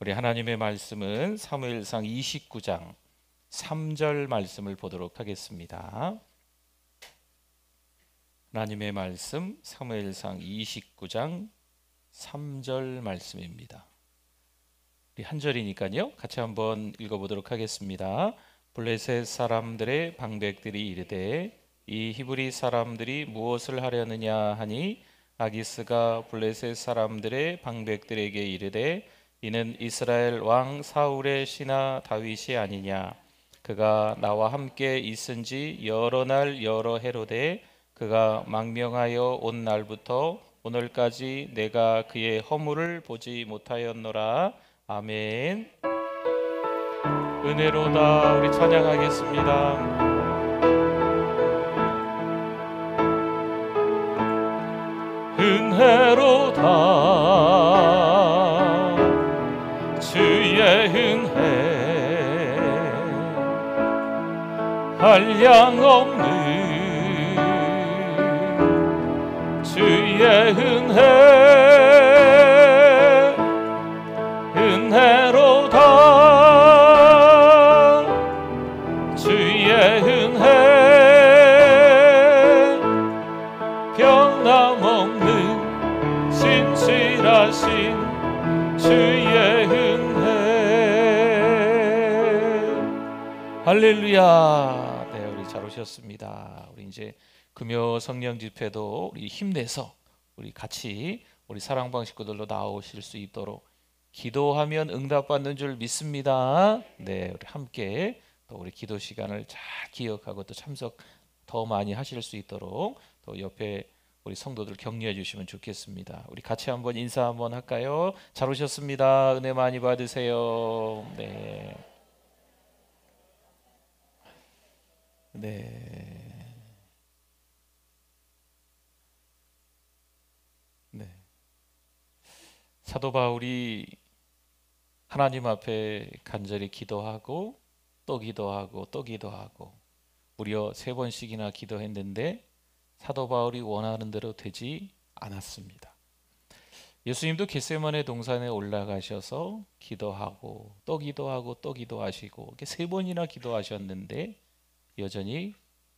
우리 하나님의 말씀은 사무엘상 29장 3절 말씀을 보도록 하겠습니다. 하나님의 말씀 사무엘상 29장 3절 말씀입니다. 우리 한 절이니까요. 같이 한번 읽어보도록 하겠습니다. 블레셋 사람들의 방백들이 이르되 이 히브리 사람들이 무엇을 하려느냐 하니 아기스가 블레셋 사람들의 방백들에게 이르되 이는 이스라엘 왕 사울의 신하 다윗이 아니냐. 그가 나와 함께 있은지 여러 날 여러 해로되 그가 망명하여 온 날부터 오늘까지 내가 그의 허물을 보지 못하였노라. 아멘. 은혜로다. 우리 찬양하겠습니다. 은혜로다. 주의 은혜 한량없는 주의 은혜 은혜로다. 주의 은혜 변함없는 신실하신 주의 은혜. 할렐루야. 네, 우리 잘 오셨습니다. 우리 이제 금요 성령 집회도 우리 힘내서 우리 같이 우리 사랑방 식구들로 나오실 수 있도록 기도하면 응답받는 줄 믿습니다. 네, 우리 함께 또 우리 기도 시간을 잘 기억하고 또 참석 더 많이 하실 수 있도록 또 옆에 우리 성도들 격려해 주시면 좋겠습니다. 우리 같이 한번 인사 한번 할까요? 잘 오셨습니다. 은혜 많이 받으세요. 네. 네. 네. 사도 바울이 하나님 앞에 간절히 기도하고 또 기도하고 또 기도하고 무려 3번씩이나 기도했는데 사도 바울이 원하는 대로 되지 않았습니다. 예수님도 겟세마네 동산에 올라가셔서 기도하고 또 기도하고 또 기도하시고 이렇게 3번이나 기도하셨는데 여전히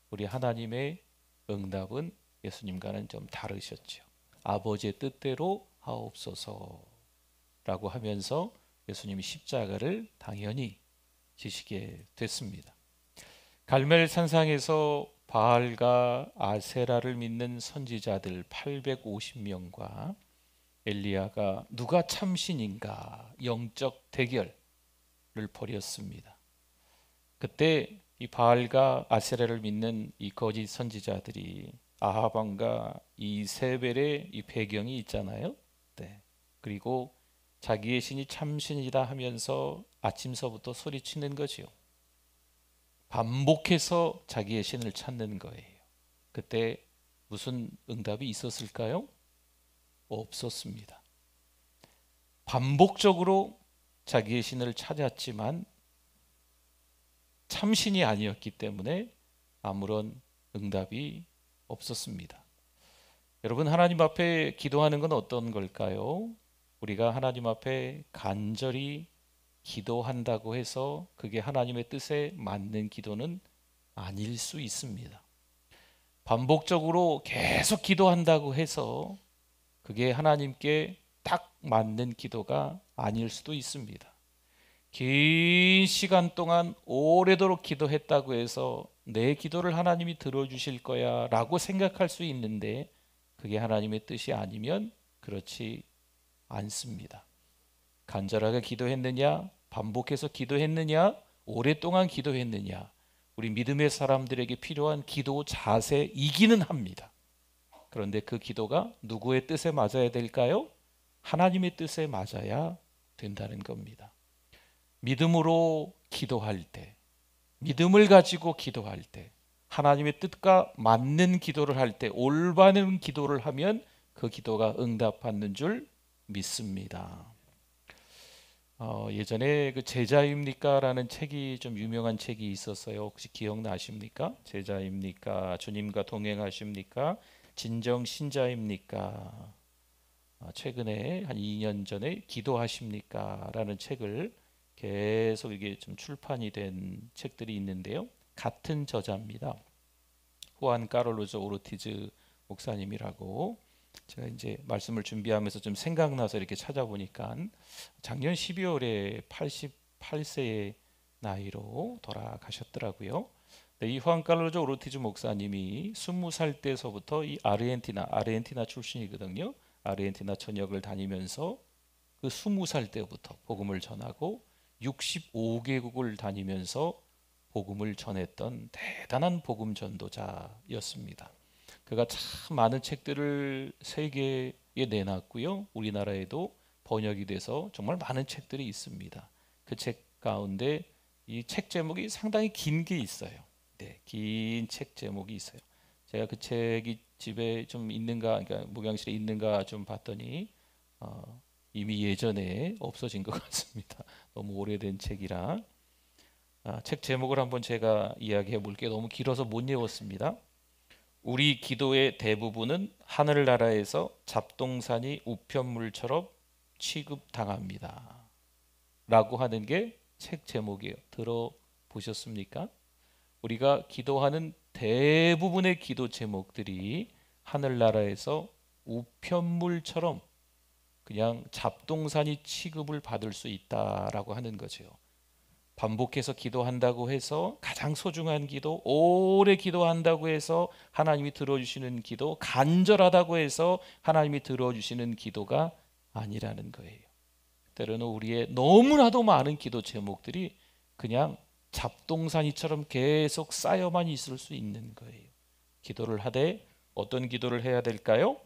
우리 하나님의 응답은 예수님과는 좀 다르셨죠. 아버지의 뜻대로 하옵소서라고 하면서 예수님이 십자가를 당연히 지시게 됐습니다. 갈멜 산상에서 바알과 아세라를 믿는 선지자들 850명과 엘리야가 누가 참신인가 영적 대결을 벌였습니다. 그때 이 바알과 아세라를 믿는 이 거짓 선지자들이 아합 왕과 이세벨의 이 배경이 있잖아요. 네. 그리고 자기의 신이 참신이다 하면서 아침서부터 소리치는 거지요. 반복해서 자기의 신을 찾는 거예요. 그때 무슨 응답이 있었을까요? 없었습니다. 반복적으로 자기의 신을 찾았지만 참신이 아니었기 때문에 아무런 응답이 없었습니다. 여러분, 하나님 앞에 기도하는 건 어떤 걸까요? 우리가 하나님 앞에 간절히 기도한다고 해서 그게 하나님의 뜻에 맞는 기도는 아닐 수 있습니다. 반복적으로 계속 기도한다고 해서 그게 하나님께 딱 맞는 기도가 아닐 수도 있습니다. 긴 시간 동안 오래도록 기도했다고 해서 내 기도를 하나님이 들어주실 거야 라고 생각할 수 있는데 그게 하나님의 뜻이 아니면 그렇지 않습니다. 간절하게 기도했느냐, 반복해서 기도했느냐, 오랫동안 기도했느냐, 우리 믿음의 사람들에게 필요한 기도 자세이기는 합니다. 그런데 그 기도가 누구의 뜻에 맞아야 될까요? 하나님의 뜻에 맞아야 된다는 겁니다. 믿음으로 기도할 때, 믿음을 가지고 기도할 때, 하나님의 뜻과 맞는 기도를 할 때, 올바른 기도를 하면 그 기도가 응답받는 줄 믿습니다. 예전에 그 제자입니까? 라는 책이 좀 유명한 책이 있었어요. 혹시 기억나십니까? 제자입니까? 주님과 동행하십니까? 진정 신자입니까? 최근에 한 2년 전에 기도하십니까? 라는 책을 계속 이게 좀 출판이 된 책들이 있는데요. 같은 저자입니다. 후안 카를로조 오르티즈 목사님이라고. 제가 이제 말씀을 준비하면서 좀 생각나서 이렇게 찾아보니까 작년 12월에 88세의 나이로 돌아가셨더라고요. 네, 이 후안 칼로조 오르티즈 목사님이 20살 때서부터 이 아르헨티나 출신이거든요. 아르헨티나 전역을 다니면서 그 20살 때부터 복음을 전하고 65개국을 다니면서 복음을 전했던 대단한 복음 전도자였습니다. 그가 참 많은 책들을 세계에 내놨고요. 우리나라에도 번역이 돼서 정말 많은 책들이 있습니다. 그 책 가운데 이 책 제목이 상당히 긴 게 있어요. 네, 긴 책 제목이 있어요. 제가 그 책이 집에 좀 있는가, 그러니까 목양실에 있는가 좀 봤더니 이미 예전에 없어진 것 같습니다. 너무 오래된 책이라. 책 제목을 한번 제가 이야기해 볼게요. 너무 길어서 못 외웠습니다. 우리 기도의 대부분은 하늘나라에서 잡동사니 우편물처럼 취급당합니다. 라고 하는 게 책 제목이에요. 들어보셨습니까? 우리가 기도하는 대부분의 기도 제목들이 하늘나라에서 우편물처럼 그냥 잡동사니 취급을 받을 수 있다라고 하는 거죠. 반복해서 기도한다고 해서 가장 소중한 기도, 오래 기도한다고 해서 하나님이 들어주시는 기도, 간절하다고 해서 하나님이 들어주시는 기도가 아니라는 거예요. 때로는 우리의 너무나도 많은 기도 제목들이 그냥 잡동사니처럼 계속 쌓여만 있을 수 있는 거예요. 기도를 하되 어떤 기도를 해야 될까요?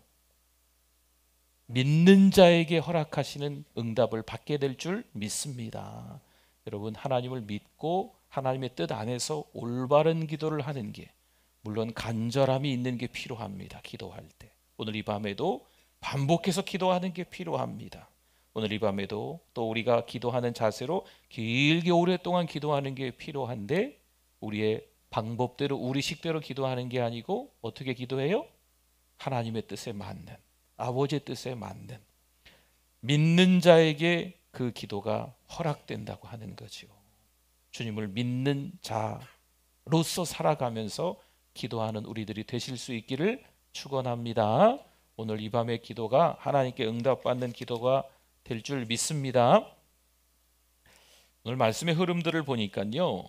믿는 자에게 허락하시는 응답을 받게 될 줄 믿습니다. 여러분, 하나님을 믿고 하나님의 뜻 안에서 올바른 기도를 하는 게, 물론 간절함이 있는 게 필요합니다. 기도할 때 오늘 이 밤에도 반복해서 기도하는 게 필요합니다. 오늘 이 밤에도 또 우리가 기도하는 자세로 길게 오랫동안 기도하는 게 필요한데, 우리의 방법대로 우리 식대로 기도하는 게 아니고 어떻게 기도해요? 하나님의 뜻에 맞는, 아버지의 뜻에 맞는, 믿는 자에게 그 기도가 허락된다고 하는 거죠. 주님을 믿는 자로서 살아가면서 기도하는 우리들이 되실 수 있기를 축원합니다. 오늘 이 밤의 기도가 하나님께 응답받는 기도가 될 줄 믿습니다. 오늘 말씀의 흐름들을 보니까요,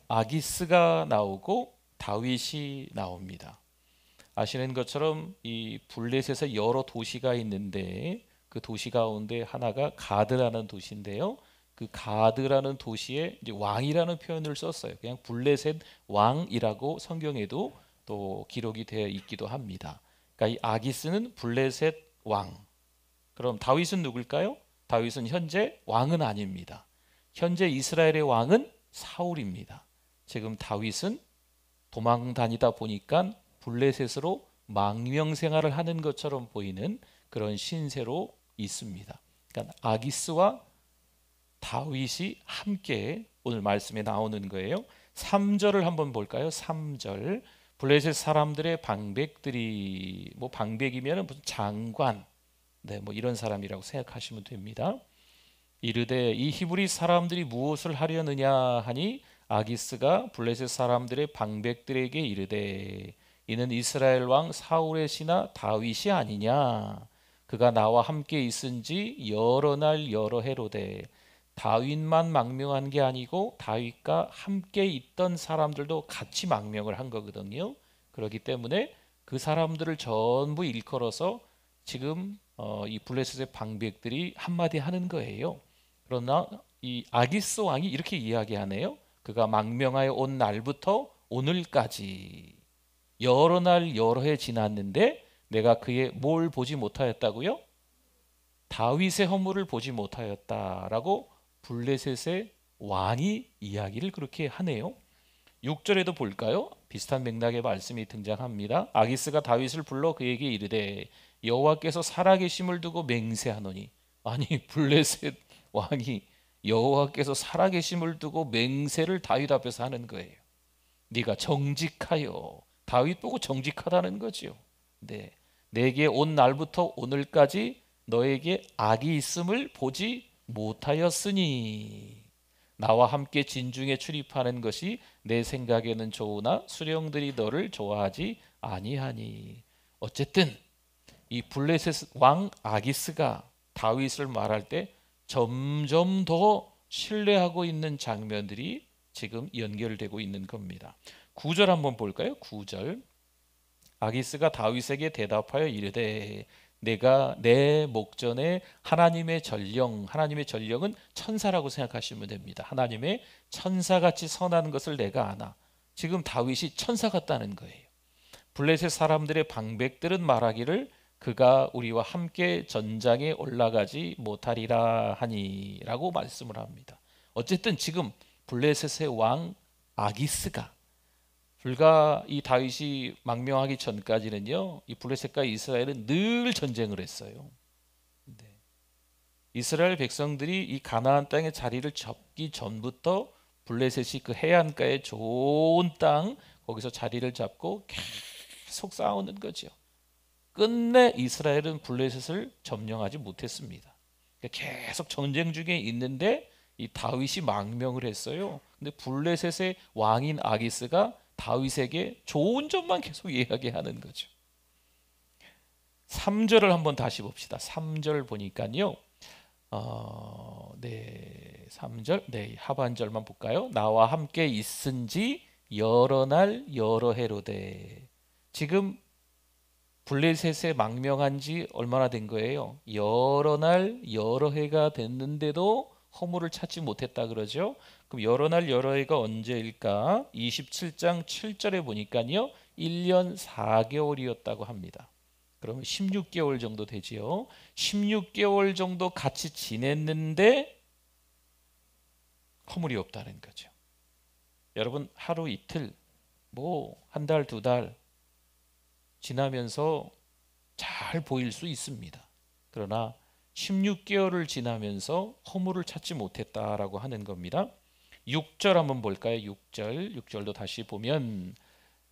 아기스가 나오고 다윗이 나옵니다. 아시는 것처럼 이 블레셋에 여러 도시가 있는데 그 도시 가운데 하나가 가드라는 도시인데요. 그 가드라는 도시에 이제 왕이라는 표현을 썼어요. 그냥 블레셋 왕이라고 성경에도 또 기록이 되어 있기도 합니다. 그러니까 이 아기스는 블레셋 왕. 그럼 다윗은 누굴까요? 다윗은 현재 왕은 아닙니다. 현재 이스라엘의 왕은 사울입니다. 지금 다윗은 도망 다니다 보니까 블레셋으로 망명 생활을 하는 것처럼 보이는 그런 신세로 있습니다. 그러니까 아기스와 다윗이 함께 오늘 말씀에 나오는 거예요. 3절을 한번 볼까요? 3절. 블레셋 사람들의 방백들이, 뭐 방백이면 무슨 장관, 네, 뭐 이런 사람이라고 생각하시면 됩니다. 이르되 이 히브리 사람들이 무엇을 하려느냐 하니 아기스가 블레셋 사람들의 방백들에게 이르되 이는 이스라엘 왕 사울의 신하 다윗이 아니냐. 그가 나와 함께 있은지 여러 날 여러 해로되 다윗만 망명한 게 아니고 다윗과 함께 있던 사람들도 같이 망명을 한 거거든요. 그렇기 때문에 그 사람들을 전부 일컬어서 지금 이 블레셋의 방백들이 한마디 하는 거예요. 그러나 이 아기스 왕이 이렇게 이야기하네요. 그가 망명하여 온 날부터 오늘까지 여러 날 여러 해 지났는데 내가 그의 뭘 보지 못하였다고요? 다윗의 허물을 보지 못하였다라고 블레셋의 왕이 이야기를 그렇게 하네요. 6절에도 볼까요? 비슷한 맥락의 말씀이 등장합니다. 아기스가 다윗을 불러 그에게 이르되 여호와께서 살아계심을 두고 맹세하노니. 아니, 블레셋 왕이 여호와께서 살아계심을 두고 맹세를 다윗 앞에서 하는 거예요. 네가 정직하여, 다윗 보고 정직하다는 거죠. 네, 내게 온 날부터 오늘까지 너에게 악이 있음을 보지 못하였으니 나와 함께 진중에 출입하는 것이 내 생각에는 좋으나 수령들이 너를 좋아하지 아니하니. 어쨌든 이 블레셋 왕 아기스가 다윗을 말할 때 점점 더 신뢰하고 있는 장면들이 지금 연결되고 있는 겁니다. 9절 한번 볼까요? 9절. 아기스가 다윗에게 대답하여 이르되 내가 내 목전에 하나님의 전령, 하나님의 전령은 천사라고 생각하시면 됩니다. 하나님의 천사같이 선한 것을 내가 아나. 지금 다윗이 천사 같다는 거예요. 블레셋 사람들의 방백들은 말하기를 그가 우리와 함께 전장에 올라가지 못하리라 하니라고 말씀을 합니다. 어쨌든 지금 블레셋의 왕 아기스가 불과 이 다윗이 망명하기 전까지는요, 이 블레셋과 이스라엘은 늘 전쟁을 했어요. 네. 이스라엘 백성들이 이 가나안 땅의 자리를 잡기 전부터 블레셋이 그 해안가의 좋은 땅 거기서 자리를 잡고 계속 싸우는 거죠. 끝내 이스라엘은 블레셋을 점령하지 못했습니다. 계속 전쟁 중에 있는데 이 다윗이 망명을 했어요. 근데 블레셋의 왕인 아기스가 다윗에게 좋은 점만 계속 이야기하는 거죠. 3절을 한번 다시 봅시다. 3절 보니까요. 3절 하반절만 볼까요? 나와 함께 있은지 여러 날 여러 해로되. 지금 블레셋에 망명한 지 얼마나 된 거예요? 여러 날 여러 해가 됐는데도 허물을 찾지 못했다 그러죠. 그럼 여러 날 여러 해가 언제일까? 27장 7절에 보니까요 1년 4개월이었다고 합니다. 그러면 16개월 정도 되지요. 16개월 정도 같이 지냈는데 허물이 없다는 거죠. 여러분 하루 이틀 뭐 한 달 두 달 지나면서 잘 보일 수 있습니다. 그러나 16개월을 지나면서 허물을 찾지 못했다라고 하는 겁니다. 6절 한번 볼까요? 6절도 다시 보면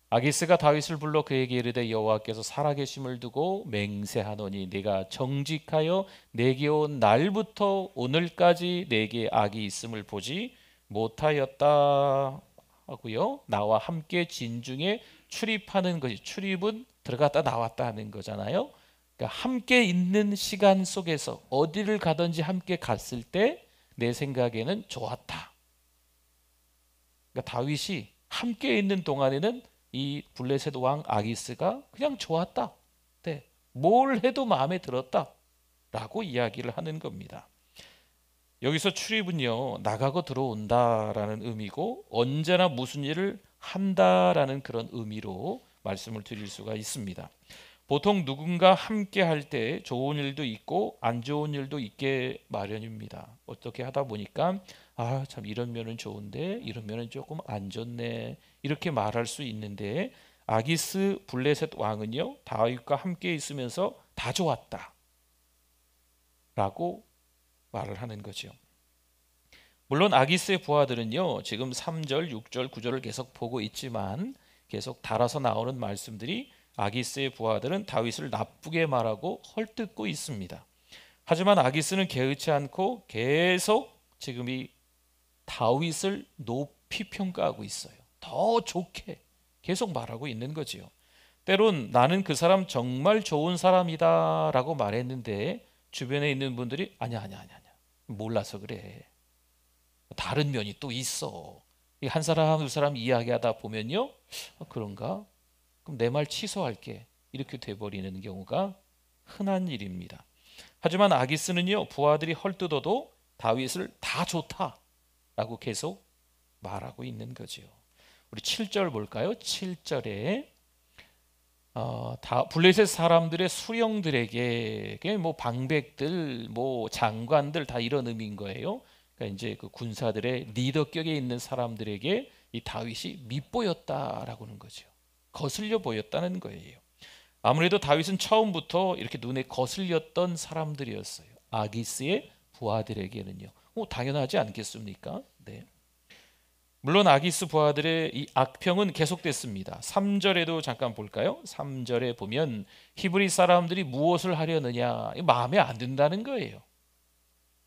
아기스가 다윗을 불러 그에게 이르되 여호와께서 살아계심을 두고 맹세하노니 네가 정직하여 내게 온 날부터 오늘까지 내게 악이 있음을 보지 못하였다 하고요. 나와 함께 진중에 출입하는 것이, 출입은 들어갔다 나왔다 하는 거잖아요. 그러니까 함께 있는 시간 속에서 어디를 가든지 함께 갔을 때 내 생각에는 좋았다. 그러니까 다윗이 함께 있는 동안에는 이 블레셋 왕 아기스가 그냥 좋았다. 네. 뭘 해도 마음에 들었다라고 이야기를 하는 겁니다. 여기서 출입은요 나가고 들어온다라는 의미고 언제나 무슨 일을 한다라는 그런 의미로 말씀을 드릴 수가 있습니다. 보통 누군가 함께 할 때 좋은 일도 있고 안 좋은 일도 있게 마련입니다. 어떻게 하다 보니까 참 이런 면은 좋은데 이런 면은 조금 안 좋네 이렇게 말할 수 있는데 아기스 블레셋 왕은요 다윗과 함께 있으면서 다 좋았다 라고 말을 하는 거죠. 물론 아기스의 부하들은요 지금 3절, 6절, 9절을 계속 보고 있지만 계속 달아서 나오는 말씀들이 아기스의 부하들은 다윗을 나쁘게 말하고 헐뜯고 있습니다. 하지만 아기스는 개의치 않고 계속 지금 이 다윗을 높이 평가하고 있어요. 더 좋게 계속 말하고 있는 거지요. 때론 나는 그 사람 정말 좋은 사람이다 라고 말했는데 주변에 있는 분들이 아니야 몰라서 그래. 다른 면이 또 있어. 한 사람 두 사람 이야기하다 보면요 그런가? 그럼 내 말 취소할게 이렇게 돼버리는 경우가 흔한 일입니다. 하지만 아기스는요 부하들이 헐뜯어도 다윗을 다 좋다라고 계속 말하고 있는 거죠. 우리 7절 볼까요? 7절에 블레셋 사람들의 수령들에게 뭐 방백들, 뭐 장관들 다 이런 의미인 거예요. 그러니까 이제 그 군사들의 리더격에 있는 사람들에게 이 다윗이 밉보였다라고 하는 거죠. 거슬려 보였다는 거예요. 아무래도 다윗은 처음부터 이렇게 눈에 거슬렸던 사람들이었어요. 아기스의 부하들에게는요. 당연하지 않겠습니까? 네. 물론 아기스 부하들의 이 악평은 계속됐습니다. 3절에도 잠깐 볼까요? 3절에 보면 히브리 사람들이 무엇을 하려느냐, 마음에 안 든다는 거예요.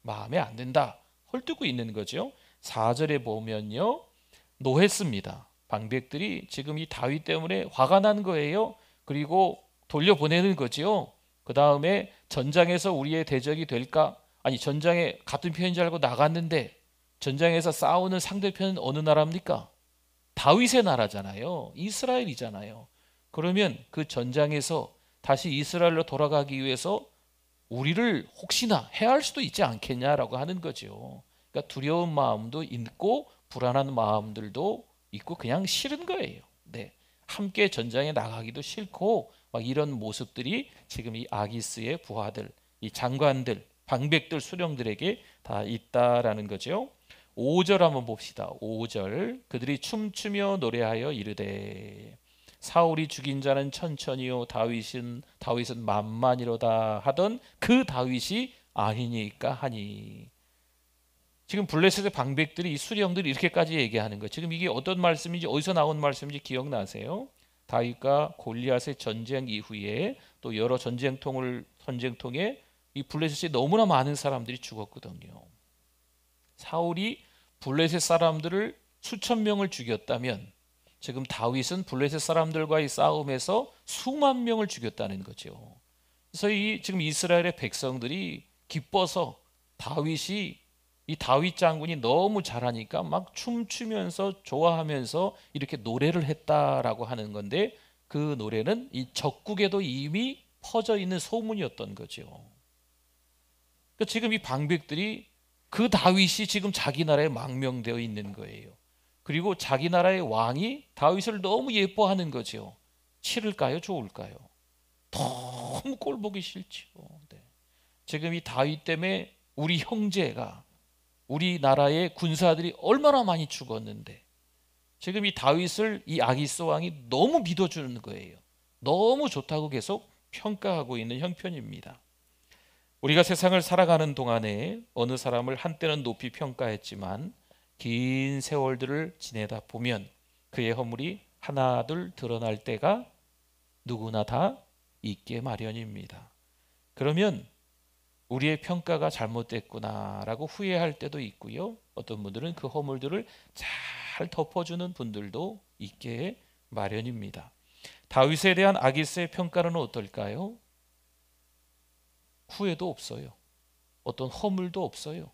마음에 안 든다, 헐뜯고 있는 거죠. 4절에 보면요, 노했습니다. 방백들이 지금 이 다윗 때문에 화가 난 거예요. 그리고 돌려보내는 거지요. 그 다음에 전장에서 우리의 대적이 될까? 아니, 전장에 같은 편인 줄 알고 나갔는데 전장에서 싸우는 상대편은 어느 나라입니까? 다윗의 나라잖아요. 이스라엘이잖아요. 그러면 그 전장에서 다시 이스라엘로 돌아가기 위해서 우리를 혹시나 해할 수도 있지 않겠냐라고 하는 거죠. 그러니까 두려운 마음도 있고 불안한 마음들도 있고 그냥 싫은 거예요. 네. 함께 전장에 나가기도 싫고 막 이런 모습들이 지금 이 아기스의 부하들, 이 장관들, 방백들, 수령들에게 다 있다라는 거죠. 5절 한번 봅시다. 5절, 그들이 춤추며 노래하여 이르되 사울이 죽인 자는 천천히요 다윗은 만만이로다 하던 그 다윗이 아니니까 하니. 지금 블레셋의 방백들이, 이 수령들이 이렇게까지 얘기하는 거. 지금 이게 어떤 말씀인지, 어디서 나온 말씀인지 기억나세요? 다윗과 골리앗의 전쟁 이후에 또 여러 전쟁통에 이 블레셋에 너무나 많은 사람들이 죽었거든요. 사울이 블레셋 사람들을 수천 명을 죽였다면 지금 다윗은 블레셋 사람들과의 싸움에서 수만 명을 죽였다는 거죠. 그래서 지금 이스라엘의 백성들이 기뻐서 이 다윗 장군이 너무 잘하니까 막 춤추면서 좋아하면서 이렇게 노래를 했다라고 하는 건데, 그 노래는 이 적국에도 이미 퍼져 있는 소문이었던 거죠. 그러니까 지금 이 방백들이 그 다윗이 지금 자기 나라에 망명되어 있는 거예요. 그리고 자기 나라의 왕이 다윗을 너무 예뻐하는 거죠. 싫을까요? 좋을까요? 너무 꼴 보기 싫죠. 네. 지금 이 다윗 때문에 우리 형제가, 우리나라의 군사들이 얼마나 많이 죽었는데 지금 이 다윗을 이 아기스 왕이 너무 믿어주는 거예요. 너무 좋다고 계속 평가하고 있는 형편입니다. 우리가 세상을 살아가는 동안에 어느 사람을 한때는 높이 평가했지만 긴 세월들을 지내다 보면 그의 허물이 하나둘 드러날 때가 누구나 다 있게 마련입니다. 그러면 우리의 평가가 잘못됐구나라고 후회할 때도 있고요. 어떤 분들은 그 허물들을 잘 덮어주는 분들도 있게 마련입니다. 다윗에 대한 아기스의 평가는 어떨까요? 후회도 없어요. 어떤 허물도 없어요.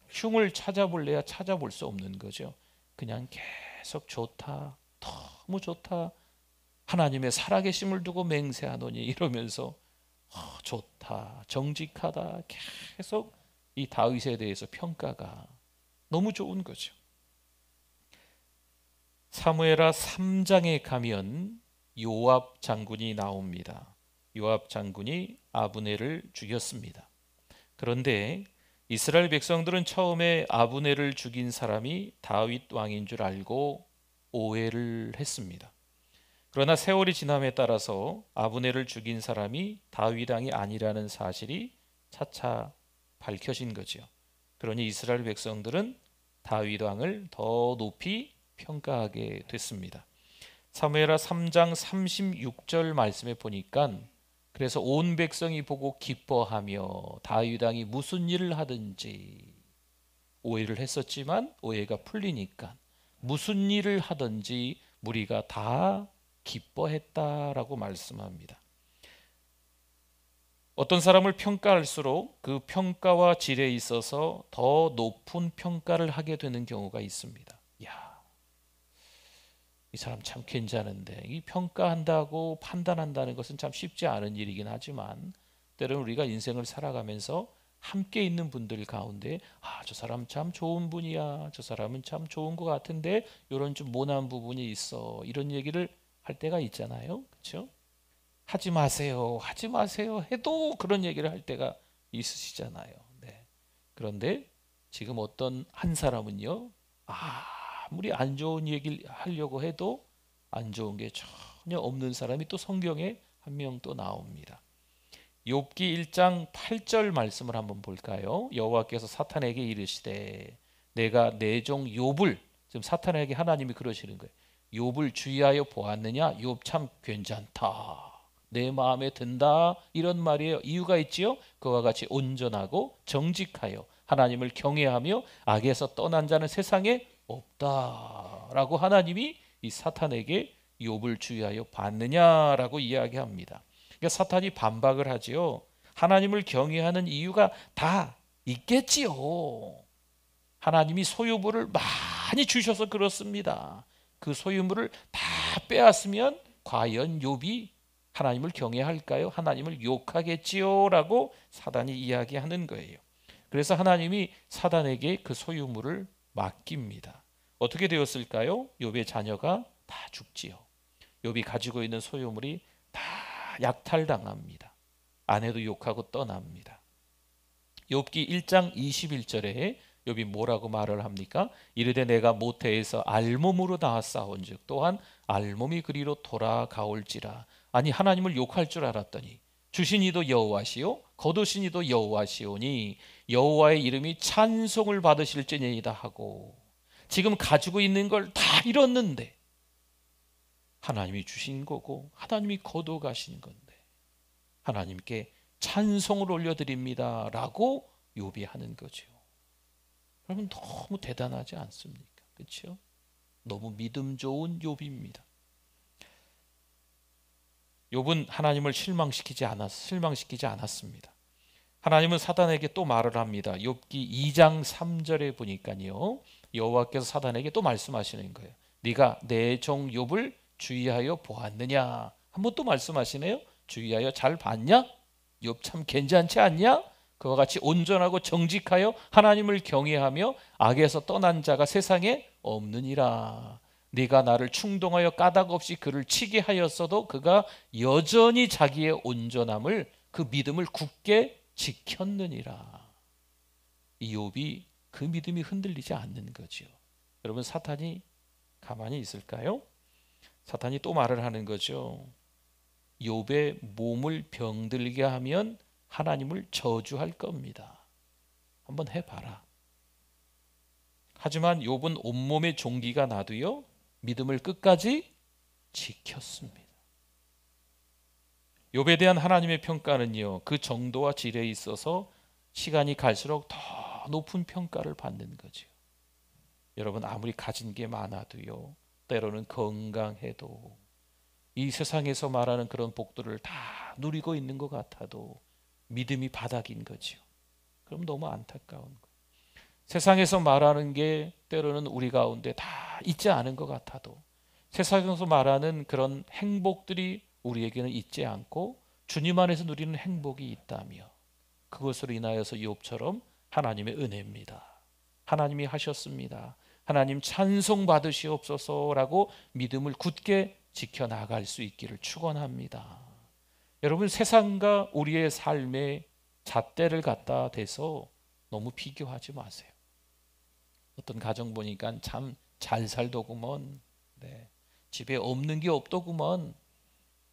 흉을 찾아볼래야 찾아볼 수 없는 거죠. 그냥 계속 좋다, 너무 좋다, 하나님의 살아계심을 두고 맹세하노니 이러면서 좋다, 정직하다, 계속 이 다윗에 대해서 평가가 너무 좋은 거죠. 사무엘하 3장에 가면 요압 장군이 나옵니다. 요압 장군이 아브넬을 죽였습니다. 그런데 이스라엘 백성들은 처음에 아브넬을 죽인 사람이 다윗 왕인 줄 알고 오해를 했습니다. 그러나 세월이 지남에 따라서 아브넬을 죽인 사람이 다윗 왕이 아니라는 사실이 차차 밝혀진 거죠. 그러니 이스라엘 백성들은 다윗 왕을 더 높이 평가하게 됐습니다. 사무엘하 3장 36절 말씀에 보니까 그래서 온 백성이 보고 기뻐하며 다윗 왕이 무슨 일을 하든지, 오해를 했었지만 오해가 풀리니까 무슨 일을 하든지 무리가 다 기뻐했다라고 말씀합니다. 어떤 사람을 평가할수록 그 평가와 질에 있어서 더 높은 평가를 하게 되는 경우가 있습니다. 야, 이 사람 참 괜찮은데. 이 평가한다고 판단한다는 것은 참 쉽지 않은 일이긴 하지만 때로는 우리가 인생을 살아가면서 함께 있는 분들 가운데 저 사람 참 좋은 분이야, 저 사람은 참 좋은 것 같은데 이런 좀 모난 부분이 있어, 이런 얘기를 할 때가 있잖아요. 그렇죠? 하지 마세요, 하지 마세요 해도 그런 얘기를 할 때가 있으시잖아요. 네. 그런데 지금 어떤 한 사람은요, 아무리 안 좋은 얘기를 하려고 해도 안 좋은 게 전혀 없는 사람이 또 성경에 한 명 또 나옵니다. 욥기 1장 8절 말씀을 한번 볼까요? 여호와께서 사탄에게 이르시되 내가 내 종 욥을 지금 사탄에게 하나님이 그러시는 거예요. 욥을 주의하여 보았느냐? 욥 참 괜찮다. 내 마음에 든다. 이런 말이에요. 이유가 있지요. 그와 같이 온전하고 정직하여 하나님을 경외하며 악에서 떠난 자는 세상에 없다라고 하나님이 이 사탄에게 욥을 주의하여 봤느냐라고 이야기합니다. 그러니까 사탄이 반박을 하지요. 하나님을 경외하는 이유가 다 있겠지요. 하나님이 소유물을 많이 주셔서 그렇습니다. 그 소유물을 다 빼앗으면 과연 욥이 하나님을 경외할까요? 하나님을 욕하겠지요? 라고 사단이 이야기하는 거예요. 그래서 하나님이 사단에게 그 소유물을 맡깁니다. 어떻게 되었을까요? 욥의 자녀가 다 죽지요. 욥이 가지고 있는 소유물이 다 약탈당합니다. 아내도 욕하고 떠납니다. 욥기 1장 21절에 욥이 뭐라고 말을 합니까? 이르되 내가 모태에서 알몸으로 나왔사온즉 또한 알몸이 그리로 돌아가올지라. 아니 하나님을 욕할 줄 알았더니 주신 이도 여호와시요 거두신 이도 여호와시오니 여호와의 이름이 찬송을 받으실지니이다 하고, 지금 가지고 있는 걸 다 잃었는데 하나님이 주신 거고 하나님이 거둬 가신 건데 하나님께 찬송을 올려드립니다 라고 욥이 하는 거죠. 여러분 너무 대단하지 않습니까? 그렇죠? 너무 믿음 좋은 욥입니다. 욥은 하나님을 실망시키지 않았습니다. 하나님은 사단에게 또 말을 합니다. 욥기 2장 3절에 보니까요, 여호와께서 사단에게 또 말씀하시는 거예요. 네가 내 종 욥을 주의하여 보았느냐? 한번 또 말씀하시네요. 주의하여 잘 봤냐? 욥 참 괜찮지 않냐? 그와 같이 온전하고 정직하여 하나님을 경외하며 악에서 떠난 자가 세상에 없느니라. 네가 나를 충동하여 까닭 없이 그를 치게 하였어도 그가 여전히 자기의 온전함을, 그 믿음을 굳게 지켰느니라. 이 욥이 그 믿음이 흔들리지 않는 거죠. 여러분 사탄이 가만히 있을까요? 사탄이 또 말을 하는 거죠. 욥의 몸을 병들게 하면 하나님을 저주할 겁니다. 한번 해봐라. 하지만 욥은 온몸에 종기가 나도요 믿음을 끝까지 지켰습니다. 욥에 대한 하나님의 평가는요 그 정도와 질에 있어서 시간이 갈수록 더 높은 평가를 받는 거죠. 여러분 아무리 가진 게 많아도요 때로는 건강해도 이 세상에서 말하는 그런 복들을 다 누리고 있는 것 같아도 믿음이 바닥인 거죠. 그럼 너무 안타까운 거예요. 세상에서 말하는 게 때로는 우리 가운데 다 있지 않은 것 같아도 세상에서 말하는 그런 행복들이 우리에게는 있지 않고 주님 안에서 누리는 행복이 있다며 그것으로 인하여서 욥처럼 하나님의 은혜입니다. 하나님이 하셨습니다. 하나님 찬송 받으시옵소서라고 믿음을 굳게 지켜나갈 수 있기를 축원합니다. 여러분 세상과 우리의 삶의 잣대를 갖다 대서 너무 비교하지 마세요. 어떤 가정 보니까 참 잘 살더구먼, 네. 집에 없는 게 없더구먼,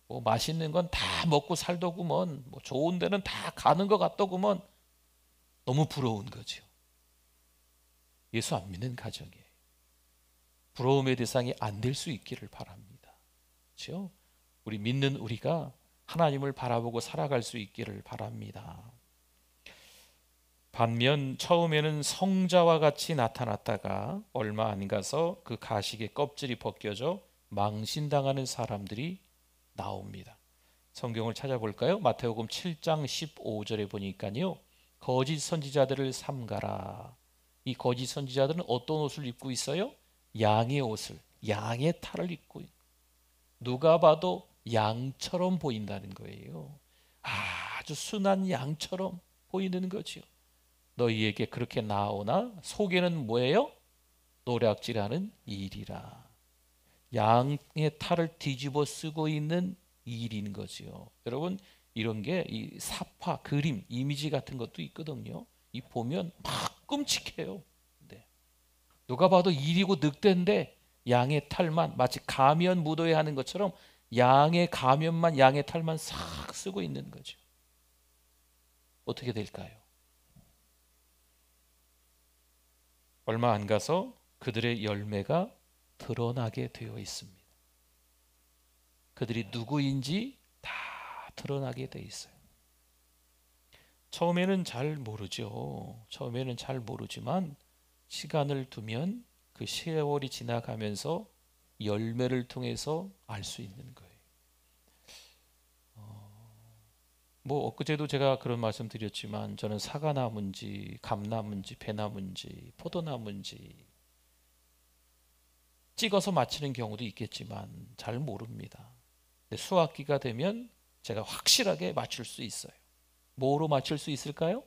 뭐 맛있는 건 다 먹고 살더구먼, 뭐 좋은 데는 다 가는 것 같더구먼. 너무 부러운 거죠. 예수 안 믿는 가정이에요. 부러움의 대상이 안 될 수 있기를 바랍니다. 그렇죠? 우리 믿는 우리가 하나님을 바라보고 살아갈 수 있기를 바랍니다. 반면 처음에는 성자와 같이 나타났다가 얼마 안 가서 그 가식의 껍질이 벗겨져 망신당하는 사람들이 나옵니다. 성경을 찾아볼까요? 마태복음 7장 15절에 보니까요 거짓 선지자들을 삼가라. 이 거짓 선지자들은 어떤 옷을 입고 있어요? 양의 옷을, 양의 탈을 입고 누가 봐도 양처럼 보인다는 거예요. 아주 순한 양처럼 보이는 거죠. 너희에게 그렇게 나오나 속에는 뭐예요? 노략질하는 일이라. 양의 탈을 뒤집어 쓰고 있는 일인 거죠. 여러분 이런 게 이 사파, 그림, 이미지 같은 것도 있거든요. 이 보면 막 끔찍해요. 네. 누가 봐도 일이고 늑대인데 양의 탈만 마치 가면 묻어야 하는 것처럼 양의 가면만, 양의 탈만 싹 쓰고 있는 거죠. 어떻게 될까요? 얼마 안 가서 그들의 열매가 드러나게 되어 있습니다. 그들이 누구인지 다 드러나게 되어 있어요. 처음에는 잘 모르죠. 처음에는 잘 모르지만 시간을 두면 그 세월이 지나가면서 열매를 통해서 알 수 있는 거예요. 뭐 엊그제도 제가 그런 말씀 드렸지만 저는 사과나무인지 감나무인지 배나무인지 포도나무인지 찍어서 맞히는 경우도 있겠지만 잘 모릅니다. 근데 수확기가 되면 제가 확실하게 맞출 수 있어요. 뭐로 맞출 수 있을까요?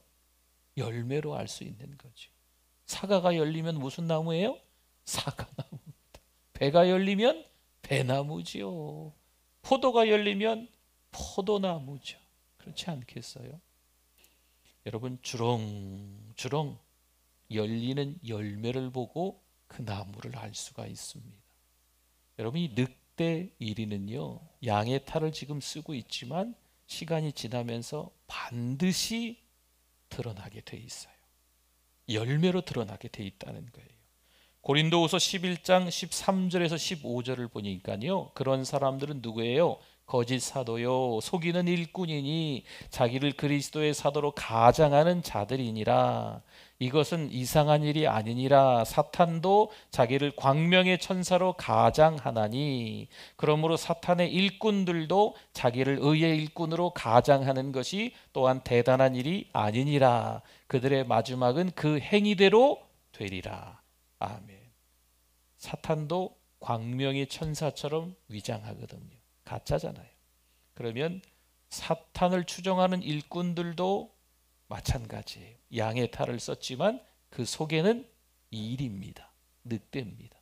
열매로 알 수 있는 거죠. 사과가 열리면 무슨 나무예요? 사과나무입니다. 배가 열리면 배나무지요. 포도가 열리면 포도나무죠. 그렇지 않겠어요? 여러분, 주렁주렁 열리는 열매를 보고 그 나무를 알 수가 있습니다. 여러분, 이 늑대 이리는요, 양의 탈을 지금 쓰고 있지만 시간이 지나면서 반드시 드러나게 돼 있어요. 열매로 드러나게 돼 있다는 거예요. 고린도후서 11장 13절에서 15절을 보니까요, 그런 사람들은 누구예요? 거짓 사도요, 속이는 일꾼이니 자기를 그리스도의 사도로 가장하는 자들이니라. 이것은 이상한 일이 아니니라. 사탄도 자기를 광명의 천사로 가장하나니, 그러므로 사탄의 일꾼들도 자기를 의의 일꾼으로 가장하는 것이 또한 대단한 일이 아니니라. 그들의 마지막은 그 행위대로 되리라. 아멘. 사탄도 광명의 천사처럼 위장하거든요. 가짜잖아요. 그러면 사탄을 추종하는 일꾼들도 마찬가지예요. 양의 탈을 썼지만 그 속에는 일입니다. 늑대입니다.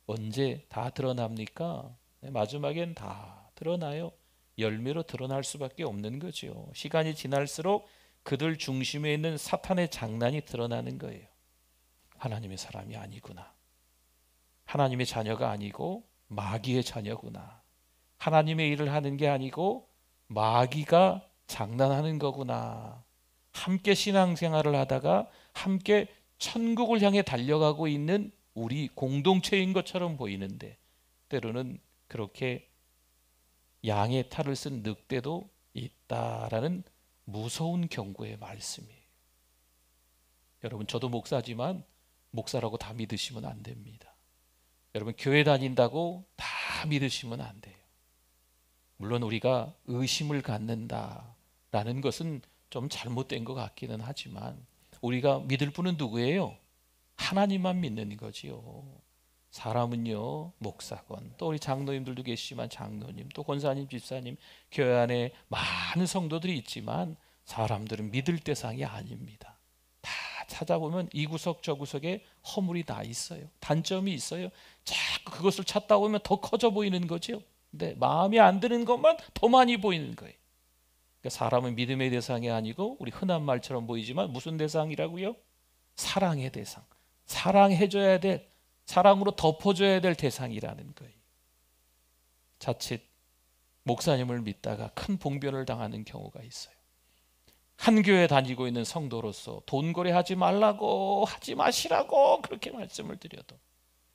언제 다 드러납니까? 마지막엔 다 드러나요. 열매로 드러날 수밖에 없는 거죠. 시간이 지날수록 그들 중심에 있는 사탄의 장난이 드러나는 거예요. 하나님의 사람이 아니구나. 하나님의 자녀가 아니고 마귀의 자녀구나. 하나님의 일을 하는 게 아니고 마귀가 장난하는 거구나. 함께 신앙생활을 하다가 함께 천국을 향해 달려가고 있는 우리 공동체인 것처럼 보이는데, 때로는 그렇게 양의 탈을 쓴 늑대도 있다라는 무서운 경고의 말씀이에요. 여러분, 저도 목사지만 목사라고 다 믿으시면 안 됩니다. 여러분, 교회 다닌다고 다 믿으시면 안 돼요. 물론 우리가 의심을 갖는다라는 것은 좀 잘못된 것 같기는 하지만 우리가 믿을 분은 누구예요? 하나님만 믿는 거지요. 사람은요, 목사건, 또 우리 장로님들도 계시지만 장로님, 또 권사님, 집사님, 교회 안에 많은 성도들이 있지만 사람들은 믿을 대상이 아닙니다. 다 찾아보면 이 구석 저 구석에 허물이 다 있어요. 단점이 있어요. 자꾸 그것을 찾다 보면 더 커져 보이는 거죠. 근데 마음에 안 드는 것만 더 많이 보이는 거예요. 그러니까 사람은 믿음의 대상이 아니고 우리 흔한 말처럼 보이지만 무슨 대상이라고요? 사랑의 대상. 사랑해줘야 될, 사랑으로 덮어줘야 될 대상이라는 거예요. 자칫 목사님을 믿다가 큰 봉변을 당하는 경우가 있어요. 한 교회 다니고 있는 성도로서 돈거래 하지 말라고, 하지 마시라고 그렇게 말씀을 드려도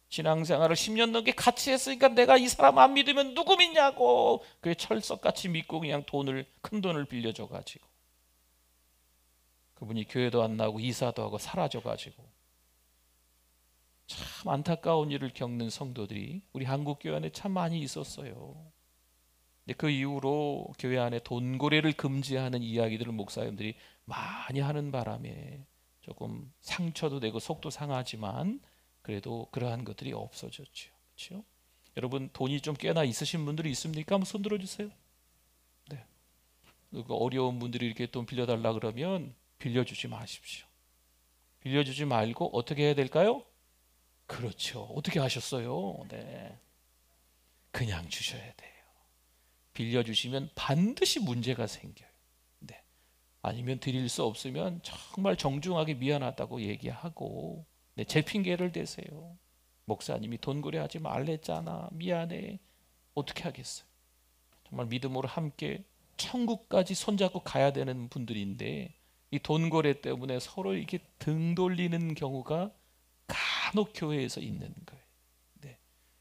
신앙생활을 10년 넘게 같이 했으니까 내가 이 사람 안 믿으면 누구 믿냐고, 그게 철석같이 믿고 그냥 큰 돈을 빌려줘가지고 그분이 교회도 안 나오고 이사도 하고 사라져가지고 참 안타까운 일을 겪는 성도들이 우리 한국교회 안에 참 많이 있었어요. 근데 그 이후로 교회 안에 돈거래를 금지하는 이야기들을 목사님들이 많이 하는 바람에 조금 상처도 되고 속도 상하지만 그래도 그러한 것들이 없어졌죠. 그렇죠? 여러분, 돈이 좀 꽤나 있으신 분들이 있습니까? 한번 손 들어주세요. 네. 어려운 분들이 이렇게 돈 빌려달라 그러면 빌려주지 마십시오. 빌려주지 말고 어떻게 해야 될까요? 그렇죠. 어떻게 하셨어요? 네. 그냥 주셔야 돼요. 빌려주시면 반드시 문제가 생겨요. 네. 아니면 드릴 수 없으면 정말 정중하게 미안하다고 얘기하고, 네, 제 핑계를 대세요. 목사님이 돈거래 하지 말랬잖아. 미안해. 어떻게 하겠어요? 정말 믿음으로 함께 천국까지 손잡고 가야 되는 분들인데 이 돈거래 때문에 서로 이렇게 등 돌리는 경우가 간혹 교회에서 있는 거예요. 네.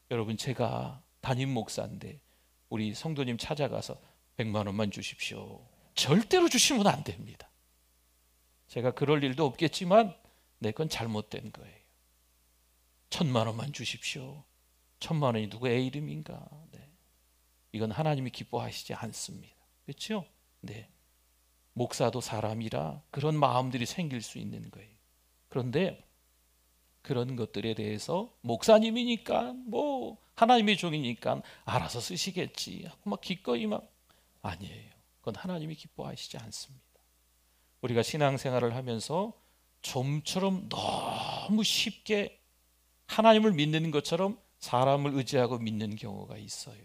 여러분, 제가 담임 목사인데 우리 성도님 찾아가서 100만 원만 주십시오. 절대로 주시면 안 됩니다. 제가 그럴 일도 없겠지만 그건 잘못된 거예요. 1000만 원만 주십시오. 1000만 원이 누구의 이름인가? 네. 이건 하나님이 기뻐하시지 않습니다. 그렇죠? 네. 목사도 사람이라 그런 마음들이 생길 수 있는 거예요. 그런데 그런 것들에 대해서 목사님이니까 뭐 하나님의 종이니까 알아서 쓰시겠지 하고 막 기꺼이 막, 아니에요. 그건 하나님이 기뻐하시지 않습니다. 우리가 신앙생활을 하면서 좀처럼 너무 쉽게 하나님을 믿는 것처럼 사람을 의지하고 믿는 경우가 있어요.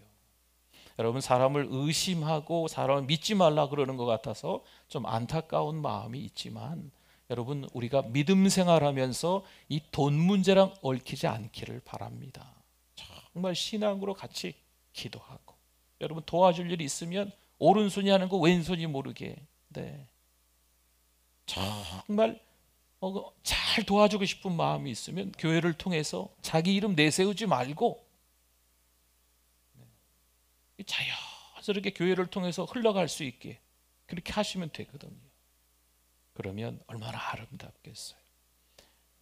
여러분, 사람을 의심하고 사람을 믿지 말라 그러는 것 같아서 좀 안타까운 마음이 있지만, 여러분, 우리가 믿음 생활하면서 이 돈 문제랑 얽히지 않기를 바랍니다. 정말 신앙으로 같이 기도하고, 여러분, 도와줄 일이 있으면 오른손이 하는 거 왼손이 모르게, 네, 정말 잘 도와주고 싶은 마음이 있으면 교회를 통해서 자기 이름 내세우지 말고 자연스럽게 교회를 통해서 흘러갈 수 있게 그렇게 하시면 되거든요. 그러면 얼마나 아름답겠어요.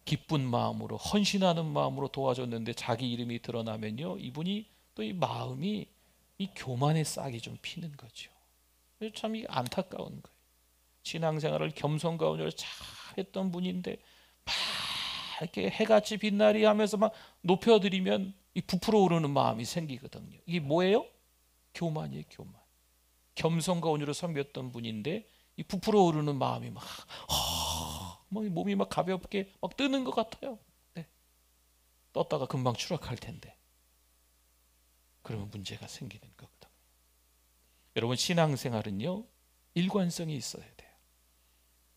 기쁜 마음으로, 헌신하는 마음으로 도와줬는데 자기 이름이 드러나면요, 이분이 또 이 마음이 이 교만의 싹이 좀 피는 거죠. 참 이게 안타까운 거예요. 신앙생활을 겸손 가운데로 잘 했던 분인데 막 이렇게 해같이 빛나리 하면서 막 높여드리면 이 부풀어 오르는 마음이 생기거든요. 이게 뭐예요? 교만이에요, 교만. 겸손 가운데로 섬겼던 분인데 이 부풀어 오르는 마음이 막 몸이 막 가볍게 막 뜨는 것 같아요. 네. 떴다가 금방 추락할 텐데. 그러면 문제가 생기는 거거든요. 여러분, 신앙생활은요, 일관성이 있어야 돼요.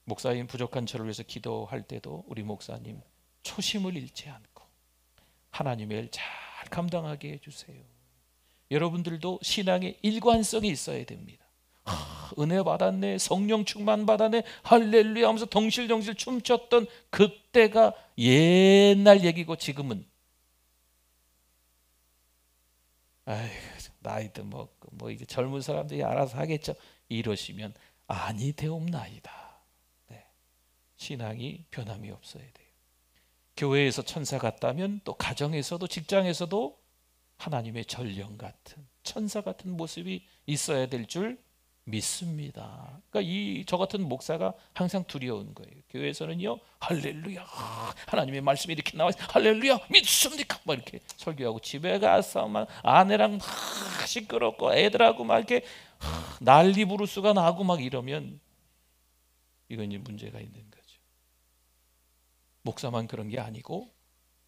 목사님 부족한 저를 위해서 기도할 때도 우리 목사님 초심을 잃지 않고 하나님의 일 잘 감당하게 해주세요. 여러분들도 신앙의 일관성이 있어야 됩니다. 은혜 받았네, 성령 충만 받았네, 할렐루야 하면서 덩실덩실 춤췄던 그때가 옛날 얘기고, 지금은 아이고, 나이도 먹고 뭐 이제 젊은 사람들이 알아서 하겠죠, 이러시면 아니 되옵나이다. 네. 신앙이 변함이 없어야 돼요. 교회에서 천사 같다면 또 가정에서도 직장에서도 하나님의 전령 같은 천사 같은 모습이 있어야 될 줄 믿습니다. 그러니까 저 같은 목사가 항상 두려운 거예요. 교회에서는요, 할렐루야, 하나님의 말씀이 이렇게 나와 있어요. 할렐루야, 믿습니까? 막 이렇게 설교하고, 집에 가서 막 아내랑 막 시끄럽고 애들하고 막 이렇게 난리 부르스가 나고 막 이러면 이건 이제 문제가 있는 거죠. 목사만 그런 게 아니고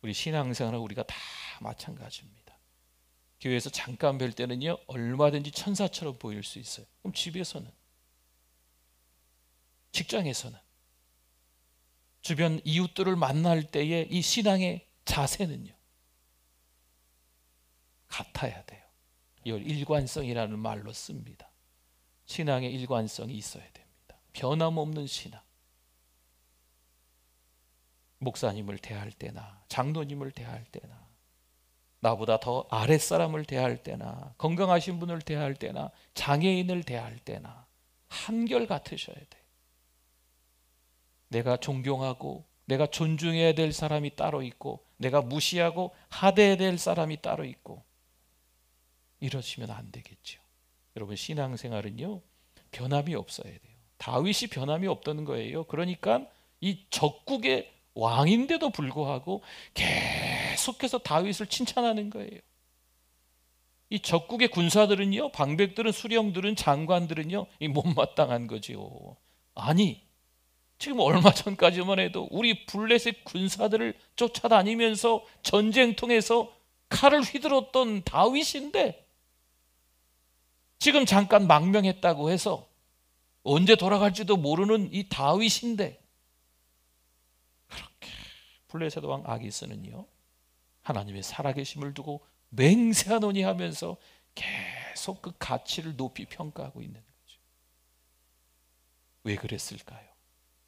우리 신앙생활은 우리가 다 마찬가지입니다. 교회에서 잠깐 뵐 때는요, 얼마든지 천사처럼 보일 수 있어요. 그럼 집에서는, 직장에서는, 주변 이웃들을 만날 때의 이 신앙의 자세는요, 같아야 돼요. 이걸 일관성이라는 말로 씁니다. 신앙의 일관성이 있어야 됩니다. 변함없는 신앙. 목사님을 대할 때나 장로님을 대할 때나 나보다 더 아랫사람을 대할 때나 건강하신 분을 대할 때나 장애인을 대할 때나 한결같으셔야 돼요. 내가 존경하고 내가 존중해야 될 사람이 따로 있고 내가 무시하고 하대해야 될 사람이 따로 있고, 이러시면 안 되겠죠. 여러분, 신앙생활은요, 변함이 없어야 돼요. 다윗이 변함이 없다는 거예요. 그러니까 이 적국의 왕인데도 불구하고 계속해서 다윗을 칭찬하는 거예요. 이 적국의 군사들은요, 방백들은, 수령들은, 장관들은요, 이 못마땅한 거죠. 아니, 지금 얼마 전까지만 해도 우리 블레셋 군사들을 쫓아다니면서 전쟁통에서 칼을 휘둘렀던 다윗인데, 지금 잠깐 망명했다고 해서 언제 돌아갈지도 모르는 이 다윗인데, 그렇게 블레셋 왕 아기스는요, 하나님의 살아계심을 두고 맹세하노니 하면서 계속 그 가치를 높이 평가하고 있는 거죠. 왜 그랬을까요?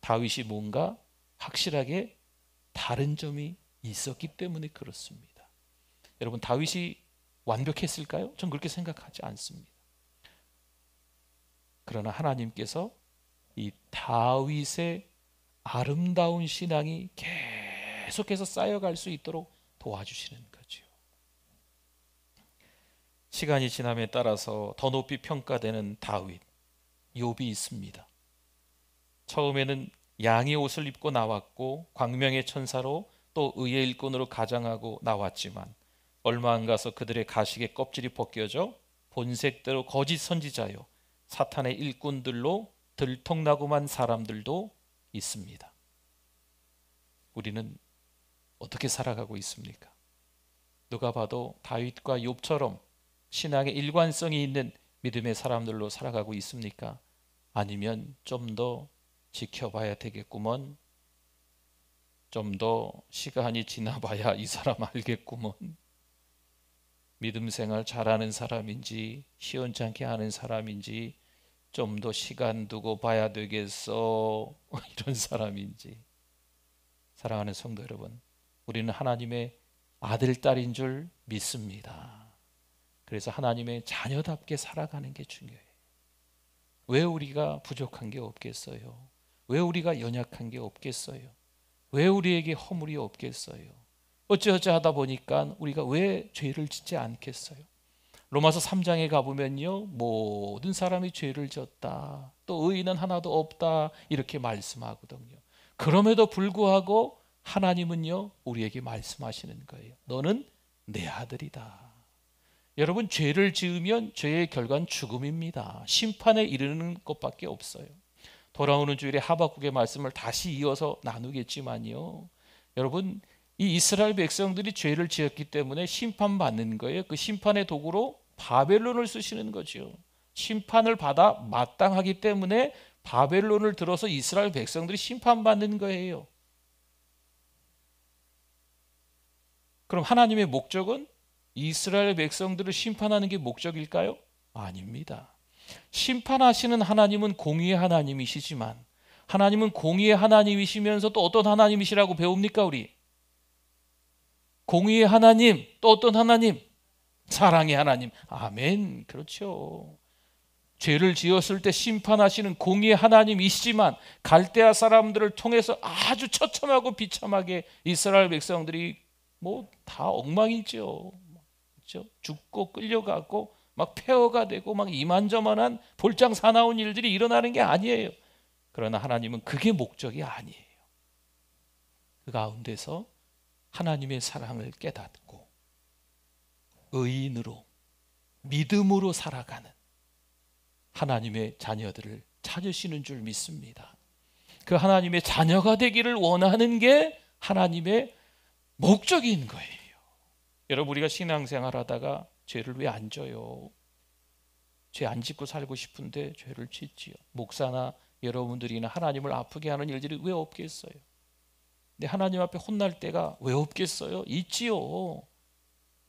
다윗이 뭔가 확실하게 다른 점이 있었기 때문에 그렇습니다. 여러분, 다윗이 완벽했을까요? 전 그렇게 생각하지 않습니다. 그러나 하나님께서 이 다윗의 아름다운 신앙이 계속해서 쌓여갈 수 있도록 도와주시는 거죠. 시간이 지남에 따라서 더 높이 평가되는 다윗, 욥이 있습니다. 처음에는 양의 옷을 입고 나왔고 광명의 천사로 또 의의 일꾼으로 가장하고 나왔지만 얼마 안 가서 그들의 가식의 껍질이 벗겨져 본색대로 거짓 선지자요 사탄의 일꾼들로 들통나고만 사람들도 있습니다. 우리는 어떻게 살아가고 있습니까? 누가 봐도 다윗과 욥처럼 신앙의 일관성이 있는 믿음의 사람들로 살아가고 있습니까? 아니면 좀 더 지켜봐야 되겠구먼, 좀 더 시간이 지나봐야 이 사람 알겠구먼, 믿음 생활 잘하는 사람인지 시원찮게 하는 사람인지 좀 더 시간 두고 봐야 되겠어 이런 사람인지. 사랑하는 성도 여러분, 우리는 하나님의 아들, 딸인 줄 믿습니다. 그래서 하나님의 자녀답게 살아가는 게 중요해요. 왜 우리가 부족한 게 없겠어요? 왜 우리가 연약한 게 없겠어요? 왜 우리에게 허물이 없겠어요? 어찌어찌 하다 보니까 우리가 왜 죄를 짓지 않겠어요? 로마서 3장에 가보면요, 모든 사람이 죄를 졌다, 또 의인은 하나도 없다 이렇게 말씀하거든요. 그럼에도 불구하고 하나님은요 우리에게 말씀하시는 거예요. 너는 내 아들이다. 여러분, 죄를 지으면 죄의 결과는 죽음입니다. 심판에 이르는 것밖에 없어요. 돌아오는 주일에 하박국의 말씀을 다시 이어서 나누겠지만요, 여러분, 이 이스라엘 백성들이 죄를 지었기 때문에 심판받는 거예요. 그 심판의 도구로 바벨론을 쓰시는 거죠. 심판을 받아 마땅하기 때문에 바벨론을 들어서 이스라엘 백성들이 심판받는 거예요. 그럼 하나님의 목적은 이스라엘 백성들을 심판하는 게 목적일까요? 아닙니다. 심판하시는 하나님은 공의의 하나님이시지만, 하나님은 공의의 하나님이시면서 또 어떤 하나님이시라고 배웁니까? 우리 공의의 하나님, 또 어떤 하나님? 사랑의 하나님. 아멘. 그렇죠. 죄를 지었을 때 심판하시는 공의의 하나님이시지만 갈대아 사람들을 통해서 아주 처참하고 비참하게 이스라엘 백성들이 뭐 다 엉망이죠. 그렇죠? 죽고 끌려가고 막 폐허가 되고 막 이만저만한 볼장 사나운 일들이 일어나는 게 아니에요. 그러나 하나님은 그게 목적이 아니에요. 그 가운데서 하나님의 사랑을 깨닫고 의인으로 믿음으로 살아가는 하나님의 자녀들을 찾으시는 줄 믿습니다. 그 하나님의 자녀가 되기를 원하는 게 하나님의 목적인 거예요. 여러분, 우리가 신앙생활 하다가 죄를 왜 안 져요? 죄 안 짓고 살고 싶은데 죄를 짓지요. 목사나 여러분들이나 하나님을 아프게 하는 일들이 왜 없겠어요? 근데 하나님 앞에 혼날 때가 왜 없겠어요? 있지요.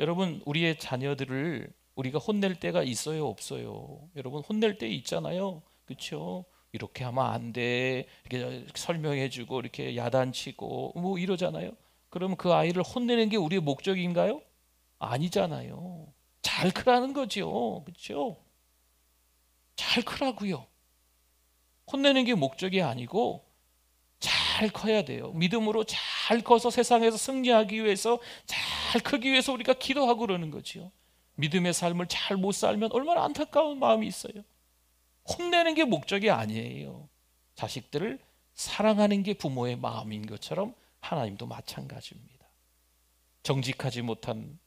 여러분, 우리의 자녀들을 우리가 혼낼 때가 있어요, 없어요? 여러분, 혼낼 때 있잖아요. 그렇죠? 이렇게 하면 안 돼, 이렇게 설명해주고 이렇게 야단치고 뭐 이러잖아요. 그러면 그 아이를 혼내는 게 우리의 목적인가요? 아니잖아요. 잘 크라는 거죠. 그렇죠? 잘 크라고요. 혼내는 게 목적이 아니고 잘 커야 돼요. 믿음으로 잘 커서 세상에서 승리하기 위해서, 잘 크기 위해서 우리가 기도하고 그러는 거죠. 믿음의 삶을 잘 못 살면 얼마나 안타까운 마음이 있어요. 혼내는 게 목적이 아니에요. 자식들을 사랑하는 게 부모의 마음인 것처럼 하나님도 마찬가지입니다. 정직하지 못한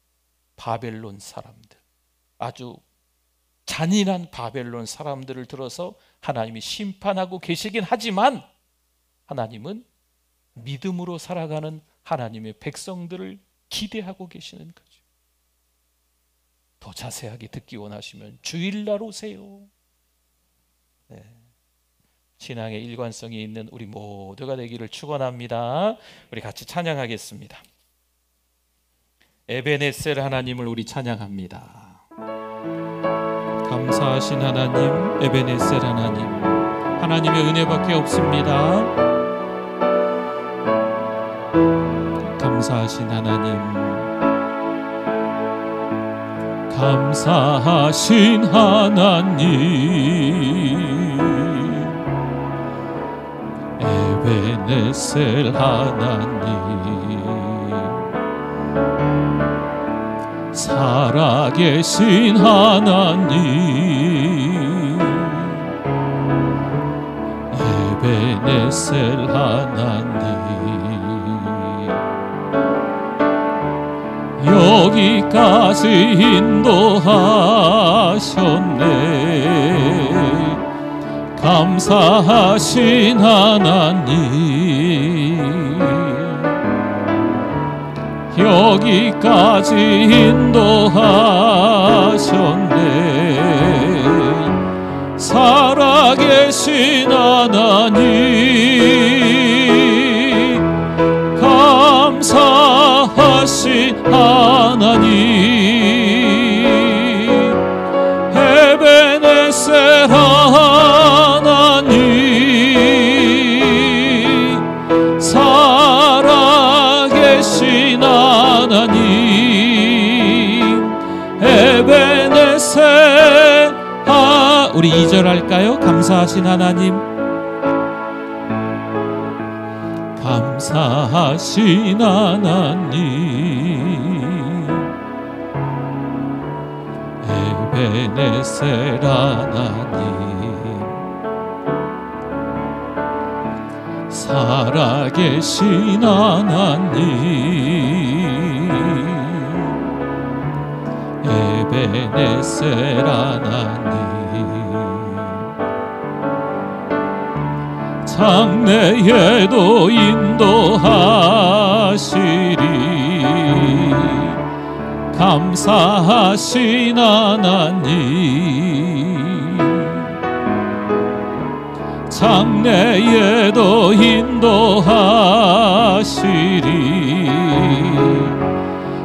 바벨론 사람들, 아주 잔인한 바벨론 사람들을 들어서 하나님이 심판하고 계시긴 하지만 하나님은 믿음으로 살아가는 하나님의 백성들을 기대하고 계시는 거죠. 더 자세하게 듣기 원하시면 주일날 오세요. 네. 신앙의 일관성이 있는 우리 모두가 되기를 축원합니다. 우리 같이 찬양하겠습니다. 에베네셀 하나님을 우리 찬양합니다. 감사하신 하나님, 에베네셀 하나님, 하나님의 은혜밖에 없습니다. 감사하신 하나님, 감사하신 하나님, 에베네셀 하나님, 살아계신 하나님, 에베네셀 하나님, 여기까지 인도하셨네. 감사하신 하나님, 여기까지 인도하셨네. 살아계신 하나님, 감사하신 하나님, 에베네셀 하나님, 살아계신 하나님, 에베네셀 우리 2절 할까요? 감사하신 하나님, 감사하신 하나님, 에베네셀 하나님, 살아계신 하나님, 에베네셀 하나님, 장래에도 인도하시리. 감사하신 하나님, 장래에도 인도하시리.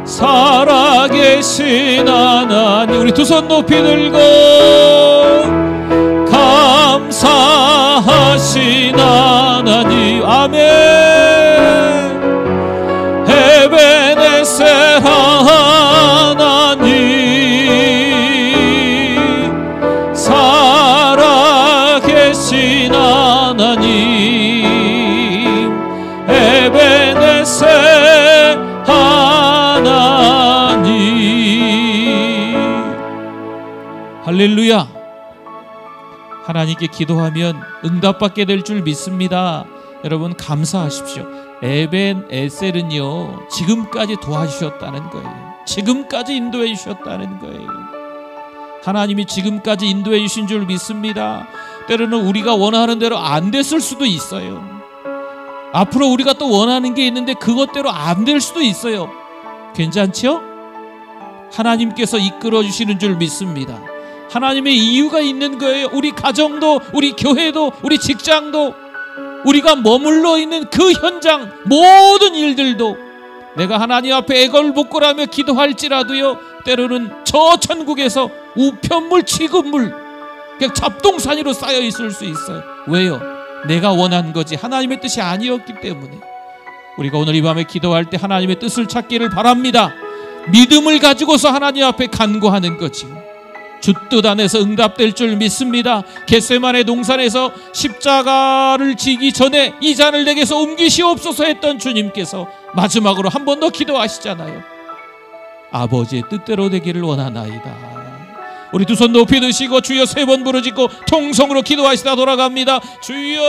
살아계신 하나님, 우리 두 손 높이 들고 감사하신 하나님, 아멘. 에베네셀 하나님, 살아계신 하나님, 에베네셀 하나님. 할렐루야. 하나님께 기도하면 응답받게 될 줄 믿습니다. 여러분 감사하십시오. 에벤에셀은요, 지금까지 도와주셨다는 거예요. 지금까지 인도해 주셨다는 거예요. 하나님이 지금까지 인도해 주신 줄 믿습니다. 때로는 우리가 원하는 대로 안 됐을 수도 있어요. 앞으로 우리가 또 원하는 게 있는데 그것대로 안 될 수도 있어요. 괜찮죠? 하나님께서 이끌어 주시는 줄 믿습니다. 하나님의 이유가 있는 거예요. 우리 가정도, 우리 교회도, 우리 직장도, 우리가 머물러 있는 그 현장, 모든 일들도 내가 하나님 앞에 애걸복걸하며 기도할지라도요, 때로는 저 천국에서 우편물, 취급물, 그냥 잡동사니로 쌓여 있을 수 있어요. 왜요? 내가 원한 거지 하나님의 뜻이 아니었기 때문에. 우리가 오늘 이 밤에 기도할 때 하나님의 뜻을 찾기를 바랍니다. 믿음을 가지고서 하나님 앞에 간구하는 거지요. 주 뜻 안에서 응답될 줄 믿습니다. 겟세마네 동산에서 십자가를 지기 전에 이 잔을 내게서 옮기시옵소서 했던 주님께서 마지막으로 한 번 더 기도하시잖아요. 아버지의 뜻대로 되기를 원하나이다. 우리 두 손 높이 드시고 주여 3번 부르짖고 통성으로 기도하시다 돌아갑니다. 주여